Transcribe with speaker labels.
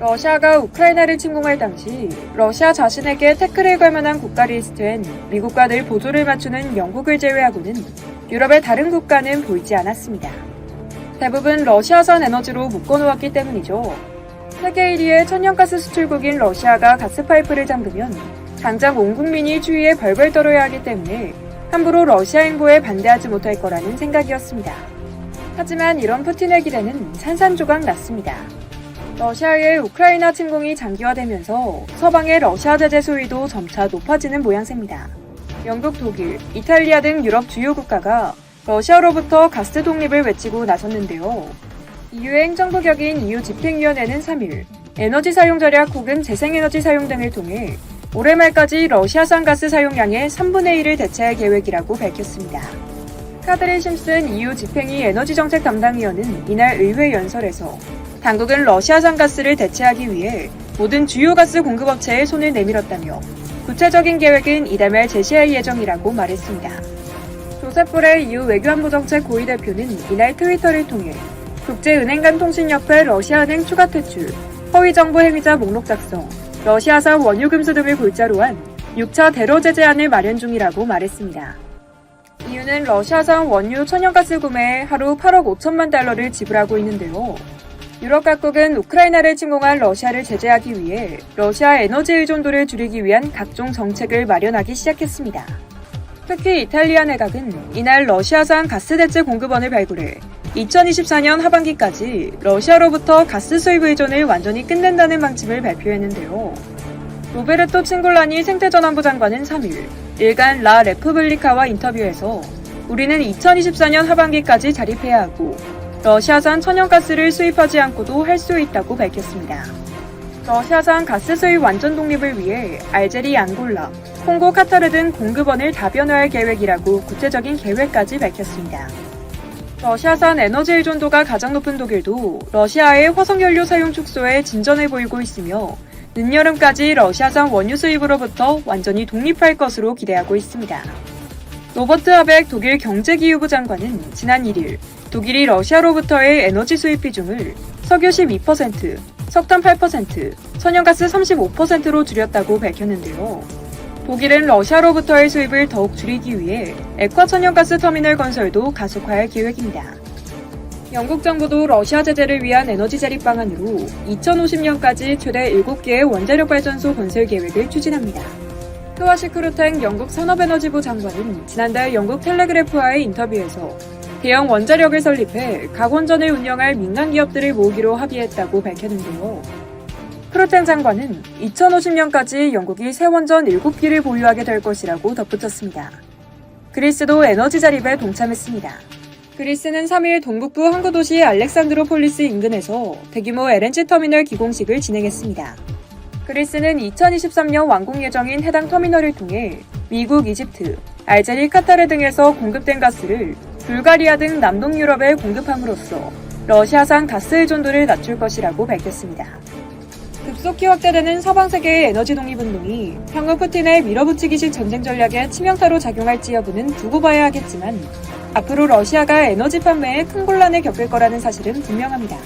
Speaker 1: 러시아가 우크라이나를 침공할 당시 러시아 자신에게 태클을 걸 만한 국가 리스트엔 미국과 늘 보조를 맞추는 영국을 제외하고는 유럽의 다른 국가는 보이지 않았습니다. 대부분 러시아산 에너지로 묶어놓았기 때문이죠. 세계 1위의 천연가스 수출국인 러시아가 가스파이프를 잠그면 당장 온 국민이 추위에 벌벌 떨어야 하기 때문에 함부로 러시아 행보에 반대하지 못할 거라는 생각이었습니다. 하지만 이런 푸틴의 기대는 산산조각 났습니다. 러시아의 우크라이나 침공이 장기화되면서 서방의 러시아 제재 수위도 점차 높아지는 모양새입니다. 영국, 독일, 이탈리아 등 유럽 주요 국가가 러시아로부터 가스 독립을 외치고 나섰는데요. EU의 행정부 격인 EU 집행위원회는 3일 에너지 사용 절약 혹은 재생에너지 사용 등을 통해 올해 말까지 러시아산 가스 사용량의 3분의 1을 대체할 계획이라고 밝혔습니다. 카드리 심슨 EU 집행위 에너지 정책 담당위원은 이날 의회 연설에서 당국은 러시아산 가스를 대체하기 위해 모든 주요 가스 공급업체에 손을 내밀었다며 구체적인 계획은 이달 말 제시할 예정이라고 말했습니다. 조셉 보렐 EU 외교안보 정책 고위 대표는 이날 트위터를 통해 국제은행 간 통신협회 러시아은행 추가 퇴출, 허위 정보 행위자 목록 작성, 러시아산 원유 금수 등을 골자로 한 6차 대러 제재안을 마련 중이라고 말했습니다. EU는 러시아산 원유 천연가스 구매에 하루 8억 5천만 달러를 지불하고 있는데요. 유럽 각국은 우크라이나를 침공한 러시아를 제재하기 위해 러시아 에너지 의존도를 줄이기 위한 각종 정책을 마련하기 시작했습니다. 특히 이탈리아 내각은 이날 러시아산 가스 대체 공급원을 발굴해 2024년 하반기까지 러시아로부터 가스 수입 의존을 완전히 끝낸다는 방침을 발표했는데요. 로베르토 칭골라니 생태전환부 장관은 3일 일간 라 레푸블리카와 인터뷰에서 우리는 2024년 하반기까지 자립해야 하고 러시아산 천연가스를 수입하지 않고도 할 수 있다고 밝혔습니다. 러시아산 가스 수입 완전 독립을 위해 알제리, 앙골라, 콩고, 카타르 등 공급원을 다변화할 계획이라고 구체적인 계획까지 밝혔습니다. 러시아산 에너지 의존도가 가장 높은 독일도 러시아의 화석연료 사용 축소에 진전을 보이고 있으며 늦여름까지 러시아산 원유 수입으로부터 완전히 독립할 것으로 기대하고 있습니다. 로버트 하벡 독일 경제기후부 장관은 지난 1일 독일이 러시아로부터의 에너지 수입 비중을 석유 12%, 석탄 8%, 천연가스 35%로 줄였다고 밝혔는데요. 독일은 러시아로부터의 수입을 더욱 줄이기 위해 액화 천연가스 터미널 건설도 가속화할 계획입니다. 영국 정부도 러시아 제재를 위한 에너지 자립 방안으로 2050년까지 최대 7개의 원자력 발전소 건설 계획을 추진합니다. 크와시 크루탱 영국 산업에너지부 장관은 지난달 영국 텔레그래프와의 인터뷰에서 대형 원자력을 설립해 각원전을 운영할 민간 기업들을 모으기로 합의했다고 밝혔는데요. 크루텐 장관은 2050년까지 영국이 새 원전 7기를 보유하게 될 것이라고 덧붙였습니다. 그리스도 에너지 자립에 동참했습니다. 그리스는 3일 동북부 항구도시 알렉산드로폴리스 인근에서 대규모 LNG 터미널 기공식을 진행했습니다. 그리스는 2023년 완공 예정인 해당 터미널을 통해 미국, 이집트, 알제리, 카타르 등에서 공급된 가스를 불가리아 등 남동 유럽에 공급함으로써 러시아산 가스 의존도를 낮출 것이라고 밝혔습니다. 급속히 확대되는 서방 세계의 에너지 독립운동이 향후 푸틴의 밀어붙이기식 전쟁 전략에 치명타로 작용할지 여부는 두고 봐야 하겠지만 앞으로 러시아가 에너지 판매에 큰 곤란을 겪을 거라는 사실은 분명합니다.